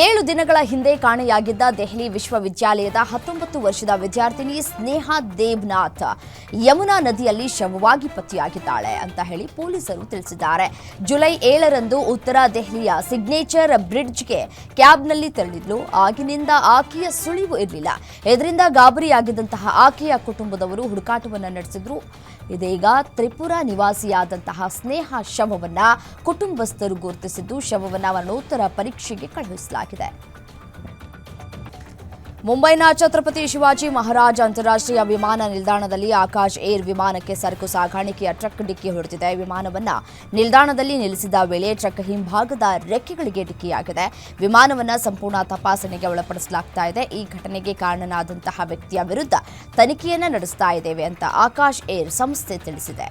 7 ದಿನಗಳ ಹಿಂದೆ ಕಾಣೆಯಾಗಿದ್ದ ದೆಹಲಿ ವಿಶ್ವವಿದ್ಯಾಲಯದ 19 ವರ್ಷದ ವಿದ್ಯಾರ್ಥಿನಿ ಸ್ನೇಹಾ ದೇವ್ನಾಥ್ ಯಮುನಾ ನದಿಯಲ್ಲಿ ಶವವಾಗಿ ಪತ್ತೆಯಾಗಿದ್ದಾಳೆ ಅಂತ ಹೇಳಿ ಪೊಲೀಸರು ತಿಳಿಸಿದ್ದಾರೆ. ಜುಲೈ 7ರಂದು ಉತ್ತರ ದೆಹಲಿಯ ಸಿಗ್ನೇಚರ್ ಬ್ರಿಡ್ಜ್ಗೆ ಕ್ಯಾಬ್ನಲ್ಲಿ ತೆರಳಿದ್ಲು. ಆಗಿನಿಂದ ಆಕೆಯ ಸುಳಿವು ಇರಲಿಲ್ಲ. ಇದರಿಂದ ಗಾಬರಿಯಾಗಿದ್ದಂತಹ ಆಕೆಯ ಕುಟುಂಬದವರು ಹುಡುಕಾಟವನ್ನು ನಡೆಸಿದ್ರು. ಇದೀಗ ತ್ರಿಪುರಾ ನಿವಾಸಿಯಾದಂತಹ ಸ್ನೇಹ ಶವವನ್ನ ಕುಟುಂಬಸ್ಥರು ಗುರುತಿಸಿದ್ದು ಶವವನ್ನ ಮರಣೋತ್ತರ ಪರೀಕ್ಷೆಗೆ ಕಳುಹಿಸಲಾಗಿದೆ. ಮುಂಬೈನ ಛತ್ರಪತಿ ಶಿವಾಜಿ ಮಹಾರಾಜ್ ಅಂತಾರಾಷ್ಟ್ರೀಯ ವಿಮಾನ ನಿಲ್ದಾಣದಲ್ಲಿ ಆಕಾಶ್ ಏರ್ ವಿಮಾನಕ್ಕೆ ಸರಕು ಸಾಗಾಣಿಕೆಯ ಟ್ರಕ್ ಡಿಕ್ಕಿ ಹೊಡೆದಿದೆ. ವಿಮಾನವನ್ನ ನಿಲ್ದಾಣದಲ್ಲಿ ನಿಲ್ಲಿಸಿದ ವೇಳೆ ಟ್ರಕ್ ಹಿಂಭಾಗದ ರೆಕ್ಕೆಗಳಿಗೆ ಡಿಕ್ಕಿಯಾಗಿದೆ. ವಿಮಾನವನ್ನ ಸಂಪೂರ್ಣ ತಪಾಸಣೆಗೆ ಒಳಪಡಿಸಲಾಗ್ತಾ ಇದೆ. ಈ ಘಟನೆಗೆ ಕಾರಣನಾದಂತಹ ವ್ಯಕ್ತಿಯ ವಿರುದ್ಧ ತನಿಖೆಯನ್ನ ನಡೆಸ್ತಾ ಇದ್ದೇವೆ ಅಂತ ಆಕಾಶ್ ಏರ್ ಸಂಸ್ಥೆ ತಿಳಿಸಿದೆ.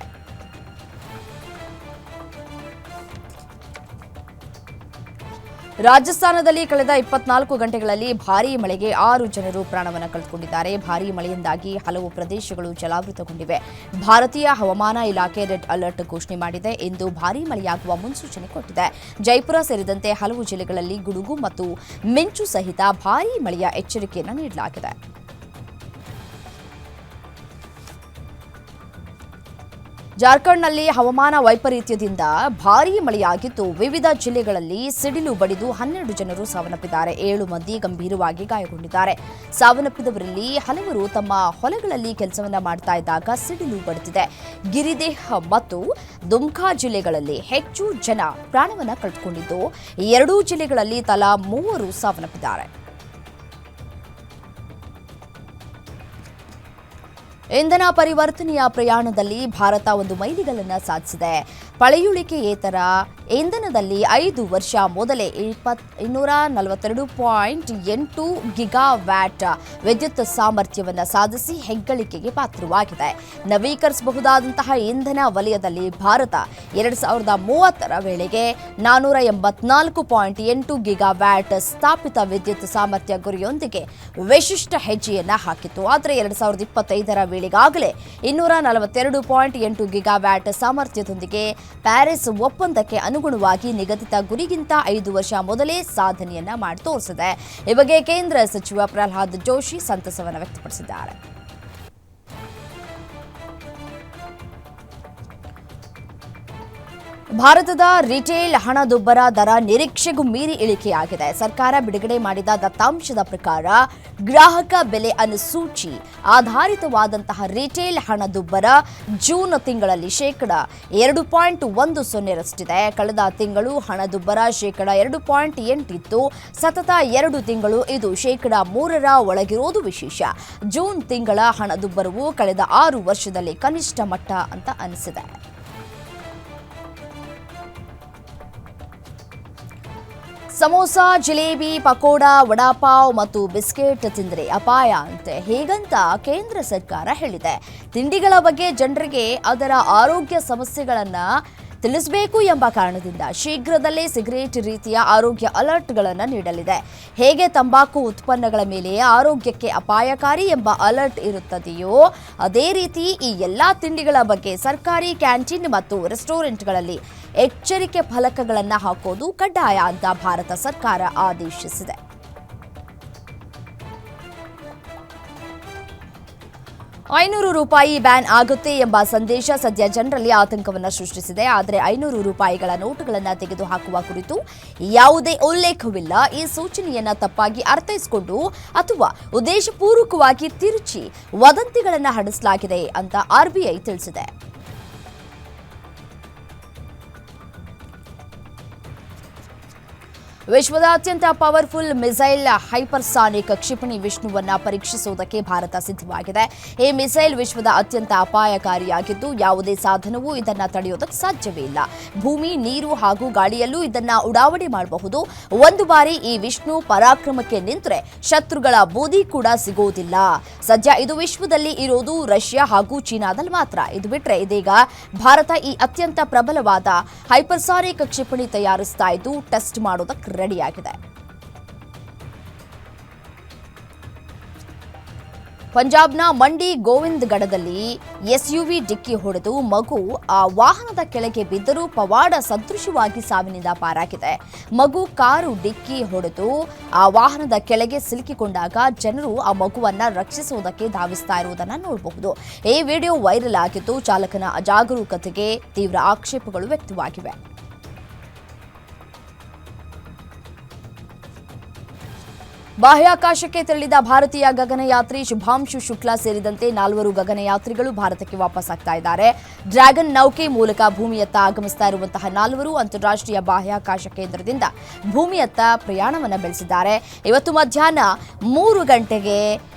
ರಾಜಸ್ಥಾನದಲ್ಲಿ ಕಳೆದ 24 ಗಂಟೆಗಳಲ್ಲಿ ಭಾರೀ ಮಳೆಗೆ 6 ಜನರು ಪ್ರಾಣವನ್ನು ಕಳೆದುಕೊಂಡಿದ್ದಾರೆ. ಭಾರೀ ಮಳೆಯಿಂದಾಗಿ ಹಲವು ಪ್ರದೇಶಗಳು ಜಲಾವೃತಗೊಂಡಿವೆ. ಭಾರತೀಯ ಹವಾಮಾನ ಇಲಾಖೆ ರೆಡ್ ಅಲರ್ಟ್ ಘೋಷಣೆ ಮಾಡಿದೆ. ಇಂದು ಭಾರೀ ಮಳೆಯಾಗುವ ಮುನ್ಸೂಚನೆ ಕೊಟ್ಟಿದೆ. ಜೈಪುರ ಸೇರಿದಂತೆ ಹಲವು ಜಿಲ್ಲೆಗಳಲ್ಲಿ ಗುಡುಗು ಮತ್ತು ಮಿಂಚು ಸಹಿತ ಭಾರೀ ಮಳೆಯ ಎಚ್ಚರಿಕೆಯನ್ನು ನೀಡಲಾಗಿದೆ. ಜಾರ್ಖಂಡ್ನಲ್ಲಿ ಹವಾಮಾನ ವೈಪರೀತ್ಯದಿಂದ ಭಾರೀ ಮಳೆಯಾಗಿದ್ದು ವಿವಿಧ ಜಿಲ್ಲೆಗಳಲ್ಲಿ ಸಿಡಿಲು ಬಡಿದು 12 ಜನರು ಸಾವನ್ನಪ್ಪಿದ್ದಾರೆ. 7 ಮಂದಿ ಗಂಭೀರವಾಗಿ ಗಾಯಗೊಂಡಿದ್ದಾರೆ. ಸಾವನ್ನಪ್ಪಿದವರಲ್ಲಿ ಹಲವರು ತಮ್ಮ ಹೊಲಗಳಲ್ಲಿ ಕೆಲಸವನ್ನ ಮಾಡ್ತಾ ಇದ್ದಾಗ ಸಿಡಿಲು ಬಡಿದಿದೆ. ಗಿರಿದೇಹ್ ಮತ್ತು ದುಮ್ಕಾ ಜಿಲ್ಲೆಗಳಲ್ಲಿ ಹೆಚ್ಚು ಜನ ಪ್ರಾಣವನ್ನ ಕಳೆದುಕೊಂಡಿದ್ದು 2 ಜಿಲ್ಲೆಗಳಲ್ಲಿ ತಲಾ 3 ಸಾವನ್ನಪ್ಪಿದ್ದಾರೆ. ಇಂಧನ ಪರಿವರ್ತನೆಯ ಪ್ರಯಾಣದಲ್ಲಿ ಭಾರತ ಒಂದು ಮೈಲಿಗಲ್ಲನ್ನು ಸಾಧಿಸಿದೆ. ಪಳೆಯುಳಿಕೆಯೇತರ ಇಂಧನದಲ್ಲಿ 5 ವರ್ಷ ಮೊದಲೇ 242.8 ಗಿಗಾವ್ಯಾಟ್ ವಿದ್ಯುತ್ ಸಾಮರ್ಥ್ಯವನ್ನು ಸಾಧಿಸಿ ಹೆಗ್ಗಳಿಕೆಗೆ ಪಾತ್ರವಾಗಿದೆ. ನವೀಕರಿಸಬಹುದಾದಂತಹ ಇಂಧನ ವಲಯದಲ್ಲಿ ಭಾರತ 2030ರ ವೇಳೆಗೆ 484.8 ಗಿಗಾವ್ಯಾಟ್ ಸ್ಥಾಪಿತ ವಿದ್ಯುತ್ ಸಾಮರ್ಥ್ಯ ಗುರಿಯೊಂದಿಗೆ ವಿಶಿಷ್ಟ ಹೆಜ್ಜೆಯನ್ನ ಹಾಕಿತ್ತು. ಆದರೆ 2025ರ ವೇಳೆಗಾಗಲೇ 242.8 ಗಿಗಾವ್ಯಾಟ್ ಸಾಮರ್ಥ್ಯದೊಂದಿಗೆ ಪ್ಯಾರಿಸ್ ಒಪ್ಪಂದಕ್ಕೆ ಅನುಗುಣವಾಗಿ ನಿಗದಿತ ಗುರಿಗಿಂತ 5 ವರ್ಷ ಮೊದಲೇ ಸಾಧನೆಯನ್ನ ಮಾಡಿ ತೋರಿಸಿದೆ. ಈ ಬಗ್ಗೆ ಕೇಂದ್ರ ಸಚಿವ ಪ್ರಹ್ಲಾದ್ ಜೋಶಿ ಸಂತಸವನ್ನು ವ್ಯಕ್ತಪಡಿಸಿದ್ದಾರೆ. ಭಾರತದ ರಿಟೇಲ್ ಹಣದುಬ್ಬರ ದರ ನಿರೀಕ್ಷೆಗೂ ಮೀರಿ ಇಳಿಕೆಯಾಗಿದೆ. ಸರ್ಕಾರ ಬಿಡುಗಡೆ ಮಾಡಿದ ದತ್ತಾಂಶದ ಪ್ರಕಾರ ಗ್ರಾಹಕ ಬೆಲೆ ಅನುಸೂಚಿ ಆಧಾರಿತವಾದಂತಹ ರಿಟೇಲ್ ಹಣದುಬ್ಬರ ಜೂನ್ ತಿಂಗಳಲ್ಲಿ -2.10ರಷ್ಟಿದೆ. ಕಳೆದ ತಿಂಗಳು ಹಣದುಬ್ಬರ -2.8 ಇತ್ತು. ಸತತ 2 ತಿಂಗಳು ಇದು -3ರ ಒಳಗಿರೋದು ವಿಶೇಷ. ಜೂನ್ ತಿಂಗಳ ಹಣದುಬ್ಬರವು ಕಳೆದ 6 ವರ್ಷದಲ್ಲಿ ಕನಿಷ್ಠ ಮಟ್ಟ ಅಂತ ಅನಿಸಿದೆ. ಸಮೋಸ, ಜಿಲೇಬಿ, ಪಕೋಡ, ವಡಾಪಾವ್ ಮತ್ತು ಬಿಸ್ಕೆಟ್ ತಿಂದರೆ ಅಪಾಯ ಅಂತೆ. ಹೇಗಂತ ಕೇಂದ್ರ ಸರ್ಕಾರ ಹೇಳಿದೆ. ತಿಂಡಿಗಳ ಬಗ್ಗೆ ಜನರಿಗೆ ಅದರ ಆರೋಗ್ಯ ಸಮಸ್ಯೆಗಳನ್ನು ತಿಳಿಸಬೇಕು ಎಂಬ ಕಾರಣದಿಂದ ಶೀಘ್ರದಲ್ಲೇ ಸಿಗರೇಟ್ ರೀತಿಯ ಆರೋಗ್ಯ ಅಲರ್ಟ್ಗಳನ್ನು ನೀಡಲಿದೆ. ಹೇಗೆ ತಂಬಾಕು ಉತ್ಪನ್ನಗಳ ಮೇಲೆ ಆರೋಗ್ಯಕ್ಕೆ ಅಪಾಯಕಾರಿ ಎಂಬ ಅಲರ್ಟ್ ಇರುತ್ತದೆಯೋ ಅದೇ ರೀತಿ ಈ ಎಲ್ಲಾ ತಿಂಡಿಗಳ ಬಗ್ಗೆ ಸರ್ಕಾರಿ ಕ್ಯಾಂಟೀನ್ ಮತ್ತು ರೆಸ್ಟೋರೆಂಟ್ಗಳಲ್ಲಿ ಎಚ್ಚರಿಕೆ ಫಲಕಗಳನ್ನು ಹಾಕೋದು ಕಡ್ಡಾಯ ಅಂತ ಭಾರತ ಸರ್ಕಾರ ಆದೇಶಿಸಿದೆ. ₹500 ಬ್ಯಾನ್ ಆಗುತ್ತೆ ಎಂಬ ಸಂದೇಶ ಸದ್ಯ ಜನರಲ್ಲಿ ಆತಂಕವನ್ನು ಸೃಷ್ಟಿಸಿದೆ. ಆದರೆ ₹500 ನೋಟುಗಳನ್ನು ತೆಗೆದುಹಾಕುವ ಕುರಿತು ಯಾವುದೇ ಉಲ್ಲೇಖವಿಲ್ಲ. ಈ ಸೂಚನೆಯನ್ನ ತಪ್ಪಾಗಿ ಅರ್ಥೈಸಿಕೊಂಡು ಅಥವಾ ಉದ್ದೇಶಪೂರ್ವಕವಾಗಿ ತಿರುಚಿ ವದಂತಿಗಳನ್ನು ಹರಡಿಸಲಾಗಿದೆ ಅಂತ RBI ತಿಳಿಸಿದೆ. ವಿಶ್ವದ ಅತ್ಯಂತ ಪವರ್ಫುಲ್ ಮಿಸೈಲ್ ಹೈಪರ್ಸಾನಿಕ್ ಕ್ಷಿಪಣಿ ವಿಷ್ಣುವನ್ನ ಪರೀಕ್ಷಿಸುವುದಕ್ಕೆ ಭಾರತ ಸಿದ್ಧವಾಗಿದೆ. ಈ ಮಿಸೈಲ್ ವಿಶ್ವದ ಅತ್ಯಂತ ಅಪಾಯಕಾರಿಯಾಗಿದ್ದು ಯಾವುದೇ ಸಾಧನವೂ ಇದನ್ನು ತಡೆಯೋದಕ್ಕೆ ಸಾಧ್ಯವೇ ಇಲ್ಲ. ಭೂಮಿ, ನೀರು ಹಾಗೂ ಗಾಳಿಯಲ್ಲೂ ಇದನ್ನ ಉಡಾವಣೆ ಮಾಡಬಹುದು. ಒಂದು ಬಾರಿ ಈ ವಿಷ್ಣು ಪರಾಕ್ರಮಕ್ಕೆ ನಿಂತರೆ ಶತ್ರುಗಳ ಬೂದಿ ಕೂಡ ಸಿಗೋದಿಲ್ಲ. ಸದ್ಯ ಇದು ವಿಶ್ವದಲ್ಲಿ ಇರೋದು ರಷ್ಯಾ ಹಾಗೂ ಚೀನಾದಲ್ಲಿ ಮಾತ್ರ. ಇದು ಬಿಟ್ಟರೆ ಇದೀಗ ಭಾರತ ಈ ಅತ್ಯಂತ ಪ್ರಬಲವಾದ ಹೈಪರ್ಸಾನಿಕ್ ಕ್ಷಿಪಣಿ ತಯಾರಿಸ್ತಾ ಇದ್ದು ಟೆಸ್ಟ್ ಮಾಡೋದಕ್ಕೆ ರೆಡಿಯಾಗಿದೆ. ಪಂಜಾಬ್ನ ಮಂಡಿ ಗೋವಿಂದಗಢದಲ್ಲಿ SUV ಡಿಕ್ಕಿ ಹೊಡೆದು ಮಗು ಆ ವಾಹನದ ಕೆಳಗೆ ಬಿದ್ದರೂ ಪವಾಡ ಸದೃಶವಾಗಿ ಸಾವಿನಿಂದ ಪಾರಾಗಿದೆ. ಮಗು ಕಾರು ಡಿಕ್ಕಿ ಹೊಡೆದು ಆ ವಾಹನದ ಕೆಳಗೆ ಸಿಲುಕಿಕೊಂಡಾಗ ಜನರು ಆ ಮಗುವನ್ನ ರಕ್ಷಿಸುವುದಕ್ಕೆ ಧಾವಿಸ್ತಾ ಇರುವುದನ್ನು ನೋಡಬಹುದು. ಈ ವಿಡಿಯೋ ವೈರಲ್ ಆಗಿದ್ದು ಚಾಲಕನ ಅಜಾಗರೂಕತೆಗೆ ತೀವ್ರ ಆಕ್ಷೇಪಗಳು ವ್ಯಕ್ತವಾಗಿವೆ. ಬಾಹ್ಯಾಕಾಶಕ್ಕೆ ತೆರಳಿದ ಭಾರತೀಯ ಗಗನಯಾತ್ರಿ ಶುಭಾಂಶು ಶುಕ್ಲಾ ಸೇರಿದಂತೆ 4 ಗಗನಯಾತ್ರಿಗಳು ಭಾರತಕ್ಕೆ ವಾಪಸ್ಸಾಗ್ತಾ ಇದ್ದಾರೆ. ಡ್ರ್ಯಾಗನ್ ನೌಕೆ ಮೂಲಕ ಭೂಮಿಯತ್ತ ಆಗಮಿಸ್ತಾ ಇರುವಂತಹ 4 ಅಂತಾರಾಷ್ಟ್ರೀಯ ಬಾಹ್ಯಾಕಾಶ ಕೇಂದ್ರದಿಂದ ಭೂಮಿಯತ್ತ ಪ್ರಯಾಣವನ್ನು ಬೆಳೆಸಿದ್ದಾರೆ. ಇವತ್ತು ಮಧ್ಯಾಹ್ನ 3 ಗಂಟೆಗೆ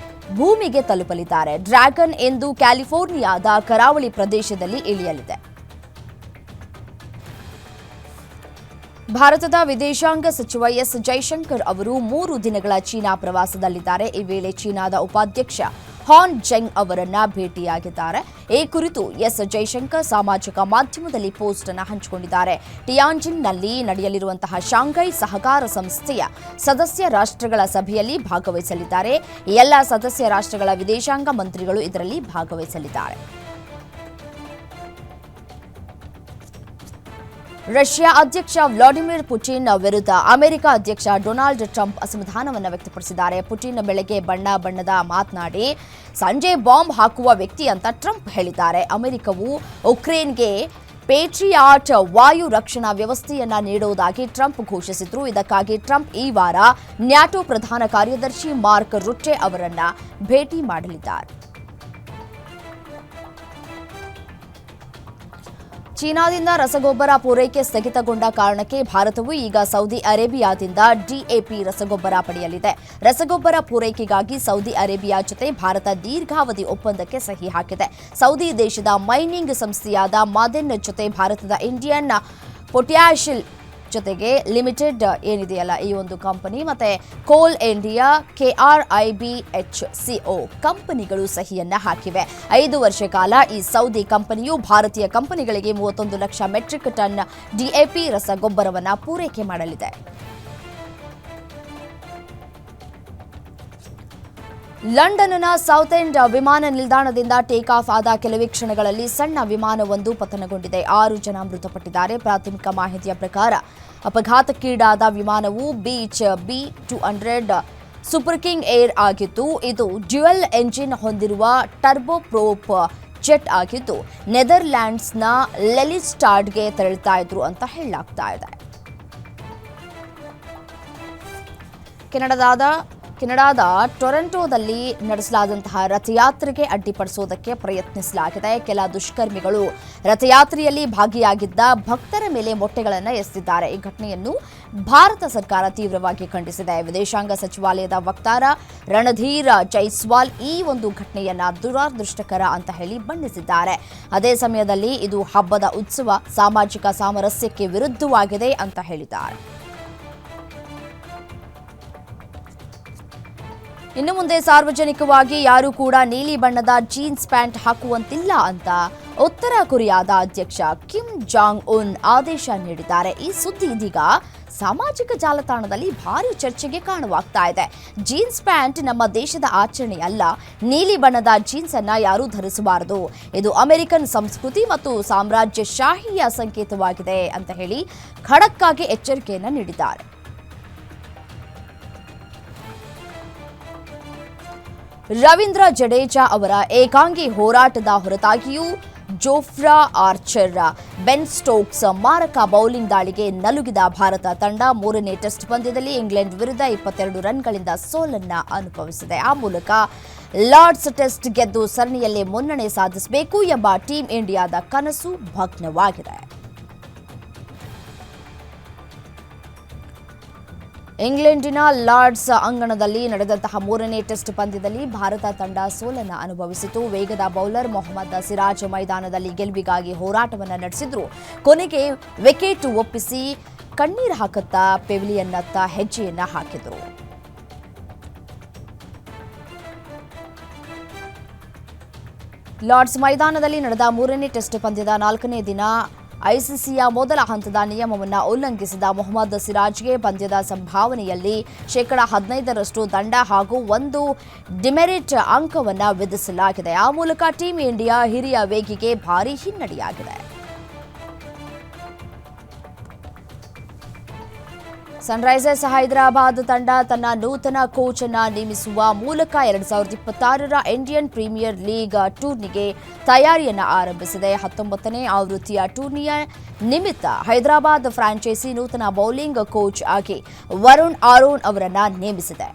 ಭೂಮಿಗೆ ತಲುಪಲಿದ್ದಾರೆ. ಡ್ರ್ಯಾಗನ್ ಎಂದು ಕ್ಯಾಲಿಫೋರ್ನಿಯಾದ ಕರಾವಳಿ ಪ್ರದೇಶದಲ್ಲಿ ಇಳಿಯಲಿದೆ. ಭಾರತದ ವಿದೇಶಾಂಗ ಸಚಿವ S ಜೈಶಂಕರ್ ಅವರು 3 ದಿನಗಳ ಚೀನಾ ಪ್ರವಾಸದಲ್ಲಿದ್ದಾರೆ. ಈ ವೇಳೆ ಚೀನಾದ ಉಪಾಧ್ಯಕ್ಷ ಹಾನ್ ಜೆಂಗ್ ಅವರನ್ನ ಭೇಟಿಯಾಗಿದ್ದಾರೆ. ಈ ಕುರಿತು S ಜೈಶಂಕರ್ ಸಾಮಾಜಿಕ ಮಾಧ್ಯಮದಲ್ಲಿ ಪೋಸ್ಟ್ ಅನ್ನು ಹಂಚಿಕೊಂಡಿದ್ದಾರೆ. ಟಿಯಾನ್ಜಿನ್ನಲ್ಲಿ ನಡೆಯಲಿರುವಂತಹ ಶಾಂಘೈ ಸಹಕಾರ ಸಂಸ್ಥೆಯ ಸದಸ್ಯ ರಾಷ್ಟ್ರಗಳ ಸಭೆಯಲ್ಲಿ ಭಾಗವಹಿಸಲಿದ್ದಾರೆ. ಎಲ್ಲ ಸದಸ್ಯ ರಾಷ್ಟ್ರಗಳ ವಿದೇಶಾಂಗ ಮಂತ್ರಿಗಳು ಇದರಲ್ಲಿ ಭಾಗವಹಿಸಲಿದ್ದಾರೆ. ರಷ್ಯಾ ಅಧ್ಯಕ್ಷ ವ್ಲಾಡಿಮಿರ್ ಪುಟಿನ್ ವಿರುದ್ಧ ಅಮೆರಿಕ ಅಧ್ಯಕ್ಷ ಡೊನಾಲ್ಡ್ ಟ್ರಂಪ್ ಅಸಮಾಧಾನವನ್ನು ವ್ಯಕ್ತಪಡಿಸಿದ್ದಾರೆ. ಪುಟಿನ್ ಬೆಳಗ್ಗೆ ಬಣ್ಣದ ಮಾತನಾಡಿ ಸಂಜೆ ಬಾಂಬ್ ಹಾಕುವ ವ್ಯಕ್ತಿ ಅಂತ ಟ್ರಂಪ್ ಹೇಳಿದ್ದಾರೆ. ಅಮೆರಿಕವು ಉಕ್ರೇನ್ಗೆ ಪೇಟ್ರಿಯಾಟ್ ವಾಯು ರಕ್ಷಣಾ ವ್ಯವಸ್ಥೆಯನ್ನ ನೀಡುವುದಾಗಿ ಟ್ರಂಪ್ ಘೋಷಿಸಿದ್ರು. ಇದಕ್ಕಾಗಿ ಟ್ರಂಪ್ ಈ ವಾರ ನ್ಯಾಟೋ ಪ್ರಧಾನ ಕಾರ್ಯದರ್ಶಿ ಮಾರ್ಕ್ ರುಟ್ಟೆ ಅವರನ್ನ ಭೇಟಿ ಮಾಡಲಿದ್ದಾರೆ. ಚೀನಾದಿಂದ ರಸಗೊಬ್ಬರ ಪೂರೈಕೆ ಸ್ಥಗಿತಗೊಂಡ ಕಾರಣಕ್ಕೆ ಭಾರತವು ಈಗ ಸೌದಿ ಅರೇಬಿಯಾದಿಂದ DAP ರಸಗೊಬ್ಬರ ಪಡೆಯಲಿದೆ. ರಸಗೊಬ್ಬರ ಪೂರೈಕೆಗಾಗಿ ಸೌದಿ ಅರೇಬಿಯಾ ಜೊತೆ ಭಾರತ ದೀರ್ಘಾವಧಿ ಒಪ್ಪಂದಕ್ಕೆ ಸಹಿ ಹಾಕಿದೆ. ಸೌದಿ ದೇಶದ ಮೈನಿಂಗ್ ಸಂಸ್ಥೆಯಾದ ಮಾದೆನ್ ಜೊತೆ ಭಾರತದ ಇಂಡಿಯನ್ ಪೊಟ್ಯಾಷಿಲ್ ಜೊತೆಗೆ ಲಿಮಿಟೆಡ್ ಏನಿದೆಯಲ್ಲ ಈ ಒಂದು ಕಂಪನಿ ಮತ್ತೆ ಕೋಲ್ ಇಂಡಿಯಾ KRIBHCO ಕಂಪನಿಗಳು ಸಹಿಯನ್ನ ಹಾಕಿವೆ. 5 ವರ್ಷ ಕಾಲ ಈ ಸೌದಿ ಕಂಪನಿಯು ಭಾರತೀಯ ಕಂಪನಿಗಳಿಗೆ 31 ಲಕ್ಷ ಮೆಟ್ರಿಕ್ ಟನ್ DAP ರಸಗೊಬ್ಬರವನ್ನು ಪೂರೈಕೆ ಮಾಡಲಿದೆ. ಲಂಡನ್ನ ಸೌತ್ ಎಂಡ್ ವಿಮಾನ ನಿಲ್ದಾಣದಿಂದ ಟೇಕ್ ಆಫ್ ಆದ ಕೆಲವೇ ಕ್ಷಣಗಳಲ್ಲಿ ಸಣ್ಣ ವಿಮಾನವೊಂದು ಪತನಗೊಂಡಿದೆ. 6 ಜನ ಮೃತಪಟ್ಟಿದ್ದಾರೆ. ಪ್ರಾಥಮಿಕ ಮಾಹಿತಿಯ ಪ್ರಕಾರ ಅಪಘಾತಕ್ಕೀಡಾದ ವಿಮಾನವು beach B200 super king air ಆಗಿದ್ದು ಇದು ಡ್ಯುಯಲ್ ಎಂಜಿನ್ ಹೊಂದಿರುವ ಟರ್ಬೋಪ್ರೋಪ್ ಜೆಟ್ ಆಗಿದ್ದು ನೆದರ್ಲ್ಯಾಂಡ್ಸ್ನ ಲೆಲಿಸ್ಟಾಡ್ಗೆ ತೆರಳುತ್ತಾ ಇದ್ರು ಅಂತ ಹೇಳಲಾಗ್ತಾ ಇದೆ. ಕೆನಡಾದ ಟೊರೆಂಟೊದಲ್ಲಿ ನಡೆಸಲಾದಂತಹ ರಥಯಾತ್ರೆಗೆ ಅಡ್ಡಿಪಡಿಸುವುದಕ್ಕೆ ಪ್ರಯತ್ನಿಸಲಾಗಿದೆ. ಕೆಲ ದುಷ್ಕರ್ಮಿಗಳು ರಥಯಾತ್ರೆಯಲ್ಲಿ ಭಾಗಿಯಾಗಿದ್ದ ಭಕ್ತರ ಮೇಲೆ ಮೊಟ್ಟೆಗಳನ್ನು ಎಸೆದಿದ್ದಾರೆ. ಈ ಘಟನೆಯನ್ನು ಭಾರತ ಸರ್ಕಾರ ತೀವ್ರವಾಗಿ ಖಂಡಿಸಿದೆ. ವಿದೇಶಾಂಗ ಸಚಿವಾಲಯದ ವಕ್ತಾರ ರಣಧೀರ್ ಜೈಸ್ವಾಲ್ ಈ ಒಂದು ಘಟನೆಯನ್ನ ದುರಾದೃಷ್ಟಕರ ಅಂತ ಹೇಳಿ ಬಣ್ಣಿಸಿದ್ದಾರೆ. ಅದೇ ಸಮಯದಲ್ಲಿ ಇದು ಹಬ್ಬದ ಉತ್ಸವ, ಸಾಮಾಜಿಕ ಸಾಮರಸ್ಯಕ್ಕೆ ವಿರುದ್ಧವಾಗಿದೆ ಅಂತ ಹೇಳಿದ್ದಾರೆ. ಇನ್ನು ಮುಂದೆ ಸಾರ್ವಜನಿಕವಾಗಿ ಯಾರೂ ಕೂಡ ನೀಲಿ ಬಣ್ಣದ ಜೀನ್ಸ್ ಪ್ಯಾಂಟ್ ಹಾಕುವಂತಿಲ್ಲ ಅಂತ ಉತ್ತರ ಕೊರಿಯಾದ ಅಧ್ಯಕ್ಷ ಕಿಮ್ ಜಾಂಗ್ ಉನ್ ಆದೇಶ ನೀಡಿದ್ದಾರೆ. ಈ ಸುದ್ದಿ ಇದೀಗ ಸಾಮಾಜಿಕ ಜಾಲತಾಣದಲ್ಲಿ ಭಾರಿ ಚರ್ಚೆಗೆ ಕಾರಣವಾಗ್ತಾ ಇದೆ. ಜೀನ್ಸ್ ಪ್ಯಾಂಟ್ ನಮ್ಮ ದೇಶದ ಆಚರಣೆ ಅಲ್ಲ, ನೀಲಿ ಬಣ್ಣದ ಜೀನ್ಸ್ ಅನ್ನ ಯಾರೂ ಧರಿಸಬಾರದು, ಇದು ಅಮೆರಿಕನ್ ಸಂಸ್ಕೃತಿ ಮತ್ತು ಸಾಮ್ರಾಜ್ಯಶಾಹಿಯ ಸಂಕೇತವಾಗಿದೆ ಅಂತ ಹೇಳಿ ಖಡಕ್ ಆಗಿ ಎಚ್ಚರಿಕೆಯನ್ನ ನೀಡಿದ್ದಾರೆ. ರವೀಂದ್ರ ಜಡೇಜಾ ಅವರ ಏಕಾಂಗಿ ಹೋರಾಟದ ಹೊರತಾಗಿಯೂ ಜೋಫ್ರಾ ಆರ್ಚರ್, ಬೆನ್ ಸ್ಟೋಕ್ಸ್ ಮಾರಕ ಬೌಲಿಂಗ್ ದಾಳಿಗೆ ನಲುಗಿದ ಭಾರತ ತಂಡ ಮೂರನೇ ಟೆಸ್ಟ್ ಪಂದ್ಯದಲ್ಲಿ ಇಂಗ್ಲೆಂಡ್ ವಿರುದ್ಧ 22 ರನ್ಗಳಿಂದ ಸೋಲನ್ನ ಅನುಭವಿಸಿದೆ. ಆ ಮೂಲಕ ಲಾರ್ಡ್ಸ್ ಟೆಸ್ಟ್ ಗೆದ್ದು ಸರಣಿಯಲ್ಲಿ ಮುನ್ನಡೆ ಸಾಧಿಸಬೇಕು ಎಂಬ ಟೀಂ ಇಂಡಿಯಾದ ಕನಸು ಭಗ್ನವಾಗಿದೆ. ಇಂಗ್ಲೆಂಡಿನ ಲಾರ್ಡ್ಸ್ ಅಂಗಣದಲ್ಲಿ ನಡೆದಂತಹ ಮೂರನೇ ಟೆಸ್ಟ್ ಪಂದ್ಯದಲ್ಲಿ ಭಾರತ ತಂಡ ಸೋಲನ್ನು ಅನುಭವಿಸಿತು. ವೇಗದ ಬೌಲರ್ ಮೊಹಮ್ಮದ್ ಸಿರಾಜ್ ಮೈದಾನದಲ್ಲಿ ಗೆಲುವಿಗಾಗಿ ಹೋರಾಟವನ್ನು ನಡೆಸಿದ್ರು. ಕೊನೆಗೆ ವಿಕೆಟ್ ಒಪ್ಪಿಸಿ ಕಣ್ಣೀರು ಹಾಕುತ್ತಾ ಪೆವಿಲಿಯನ್ನತ್ತ ಹೆಜ್ಜೆಯನ್ನ ಹಾಕಿದರು. ಲಾರ್ಡ್ಸ್ ಮೈದಾನದಲ್ಲಿ ನಡೆದ ಮೂರನೇ ಟೆಸ್ಟ್ ಪಂದ್ಯದ 4ನೇ ದಿನ ಐಸಿಸಿಯ ಮೊದಲ ಹಂತದ ನಿಯಮವನ್ನು ಉಲ್ಲಂಘಿಸಿದ ಮೊಹಮ್ಮದ್ ಸಿರಾಜ್ಗೆ ಪಂದ್ಯದ ಸಂಭಾವನೆಯಲ್ಲಿ 15% ದಂಡ ಹಾಗೂ 1 ಡಿಮೆರಿಟ್ ಅಂಕವನ್ನು ವಿಧಿಸಲಾಗಿದೆ. ಆ ಮೂಲಕ ಟೀಂ ಇಂಡಿಯಾ ಹಿರಿಯ ವೇಗಿಗೆ ಭಾರೀ ಹಿನ್ನಡೆಯಾಗಿದೆ. ಸನ್ರೈಸರ್ಸ್ ಹೈದರಾಬಾದ್ ತಂಡ ತನ್ನ ನೂತನ ಕೋಚ್ ಅನ್ನು ನೇಮಿಸುವ ಮೂಲಕ 2026ರ ಇಂಡಿಯನ್ ಪ್ರೀಮಿಯರ್ ಲೀಗ್ ಟೂರ್ನಿಗೆ ತಯಾರಿಯನ್ನು ಆರಂಭಿಸಿದೆ. 19ನೇ ಆವೃತ್ತಿಯ ಟೂರ್ನಿಯ ನಿಮಿತ್ತ ಹೈದರಾಬಾದ್ ಫ್ರಾಂಚೈಸಿ ನೂತನ ಬೌಲಿಂಗ್ ಕೋಚ್ ಆಗಿ ವರುಣ್ ಆರೋನ್ ಅವರನ್ನು ನೇಮಿಸಿದೆ.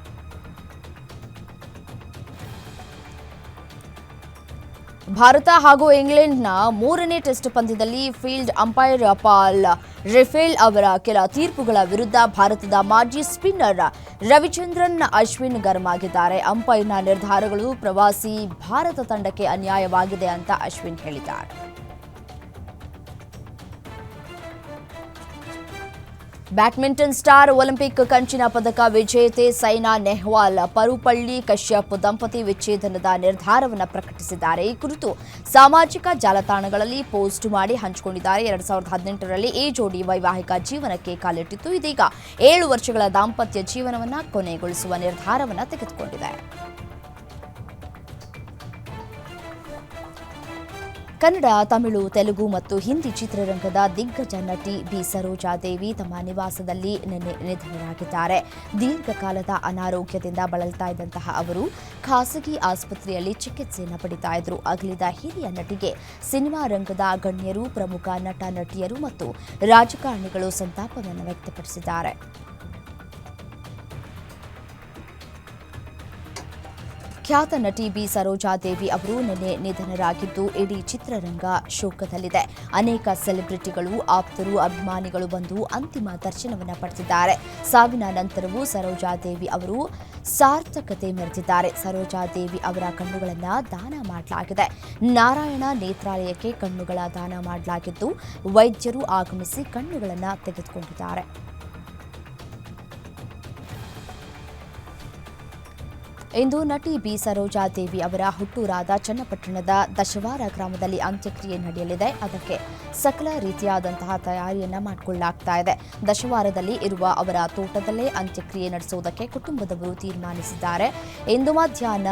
ಭಾರತ ಹಾಗೂ ಇಂಗ್ಲೆಂಡ್ನ ಮೂರನೇ ಟೆಸ್ಟ್ ಪಂದ್ಯದಲ್ಲಿ ಫೀಲ್ಡ್ ಅಂಪೈರ್ ಪಾಲ್ ರೆಫೇಲ್ ಅವರ ಕೆಲ ತೀರ್ಪುಗಳ ವಿರುದ್ಧ ಭಾರತದ ಮಾಜಿ ಸ್ಪಿನ್ನರ್ ರವಿಚಂದ್ರನ್ ಅಶ್ವಿನ್ ಗರಂ ಆಗಿದ್ದಾರೆ. ಅಂಪೈರ್ನ ನಿರ್ಧಾರಗಳು ಪ್ರವಾಸಿ ಭಾರತ ತಂಡಕ್ಕೆ ಅನ್ಯಾಯವಾಗಿದೆ ಅಂತ ಅಶ್ವಿನ್ ಹೇಳಿದ್ದಾರೆ. ಬ್ಯಾಡ್ಮಿಂಟನ್ ಸ್ಟಾರ್ ಒಲಿಂಪಿಕ್ ಕಂಚಿನ ಪದಕ ವಿಜೇತೆ ಸೈನಾ ನೆಹ್ವಾಲ್ ಪರುಪಳ್ಳಿ ಕಶ್ಯಪ್ ದಂಪತಿ ವಿಚ್ಛೇದನದ ನಿರ್ಧಾರವನ್ನು ಪ್ರಕಟಿಸಿದ್ದಾರೆ. ಈ ಕುರಿತು ಸಾಮಾಜಿಕ ಜಾಲತಾಣಗಳಲ್ಲಿ ಪೋಸ್ಟ್ ಮಾಡಿ ಹಂಚಿಕೊಂಡಿದ್ದಾರೆ. 2018ರಲ್ಲಿ ಈ ಜೋಡಿ ವೈವಾಹಿಕ ಜೀವನಕ್ಕೆ ಕಾಲಿಟ್ಟಿತ್ತು. ಇದೀಗ 7 ವರ್ಷಗಳ ದಾಂಪತ್ಯ ಜೀವನವನ್ನು ಕೊನೆಗೊಳಿಸುವ ನಿರ್ಧಾರವನ್ನು ತೆಗೆದುಕೊಂಡಿದೆ. ಕನ್ನಡ, ತಮಿಳು, ತೆಲುಗು ಮತ್ತು ಹಿಂದಿ ಚಿತ್ರರಂಗದ ದಿಗ್ಗಜ ನಟಿ ಬಿ ಸರೋಜಾದೇವಿ ತಮ್ಮ ನಿವಾಸದಲ್ಲಿ ನಿನ್ನೆ ನಿಧನರಾಗಿದ್ದಾರೆ. ದೀರ್ಘಕಾಲದ ಅನಾರೋಗ್ಯದಿಂದ ಬಳಲ್ತಾ ಇದ್ದಂತಹ ಅವರು ಖಾಸಗಿ ಆಸ್ಪತ್ರೆಯಲ್ಲಿ ಚಿಕಿತ್ಸೆಯನ್ನು ಪಡಿತಾ ಇದ್ರು. ಅಗಲಿದ ಹಿರಿಯ ನಟಿಗೆ ಸಿನಿಮಾ ರಂಗದ ಗಣ್ಯರು, ಪ್ರಮುಖ ನಟ ನಟಿಯರು ಮತ್ತು ರಾಜಕಾರಣಿಗಳು ಸಂತಾಪವನ್ನು ವ್ಯಕ್ತಪಡಿಸಿದ್ದಾರೆ. ಖ್ಯಾತ ನಟಿ ಬಿ ಸರೋಜಾದೇವಿ ಅವರು ನಿನ್ನೆ ನಿಧನರಾಗಿದ್ದು ಇಡೀ ಚಿತ್ರರಂಗ ಶೋಕದಲ್ಲಿದೆ. ಅನೇಕ ಸೆಲೆಬ್ರಿಟಿಗಳು, ಆಪ್ತರು, ಅಭಿಮಾನಿಗಳು ಬಂದು ಅಂತಿಮ ದರ್ಶನವನ್ನು ಪಡೆದಿದ್ದಾರೆ. ಸಾವಿನ ನಂತರವೂ ಸರೋಜಾದೇವಿ ಅವರು ಸಾರ್ಥಕತೆ ಮೆರೆದಿದ್ದಾರೆ. ಸರೋಜಾದೇವಿ ಅವರ ಕಣ್ಣುಗಳನ್ನು ದಾನ ಮಾಡಲಾಗಿದೆ. ನಾರಾಯಣ ನೇತ್ರಾಲಯಕ್ಕೆ ಕಣ್ಣುಗಳ ದಾನ ಮಾಡಲಾಗಿದ್ದು ವೈದ್ಯರು ಆಗಮಿಸಿ ಕಣ್ಣುಗಳನ್ನು ತೆಗೆದುಕೊಂಡಿದ್ದಾರೆ. ಇಂದು ನಟಿ ಬಿ ಸರೋಜಾದೇವಿ ಅವರ ಹುಟ್ಟೂರಾದ ಚನ್ನಪಟ್ಟಣದ ದಶವಾರ ಗ್ರಾಮದಲ್ಲಿ ಅಂತ್ಯಕ್ರಿಯೆ ನಡೆಯಲಿದೆ. ಅದಕ್ಕೆ ಸಕಲ ರೀತಿಯಾದಂತಹ ತಯಾರಿಯನ್ನ ಮಾಡಿಕೊಳ್ಳಲಾಗ್ತಾ ಇದೆ. ದಶವಾರದಲ್ಲಿ ಇರುವ ಅವರ ತೋಟದಲ್ಲೇ ಅಂತ್ಯಕ್ರಿಯೆ ನಡೆಸುವುದಕ್ಕೆ ಕುಟುಂಬದವರು ತೀರ್ಮಾನಿಸಿದ್ದಾರೆ. ಇಂದು ಮಧ್ಯಾಹ್ನ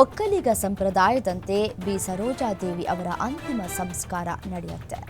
ಒಕ್ಕಲಿಗ ಸಂಪ್ರದಾಯದಂತೆ ಬಿ ಸರೋಜಾದೇವಿ ಅವರ ಅಂತಿಮ ಸಂಸ್ಕಾರ ನಡೆಯುತ್ತೆ.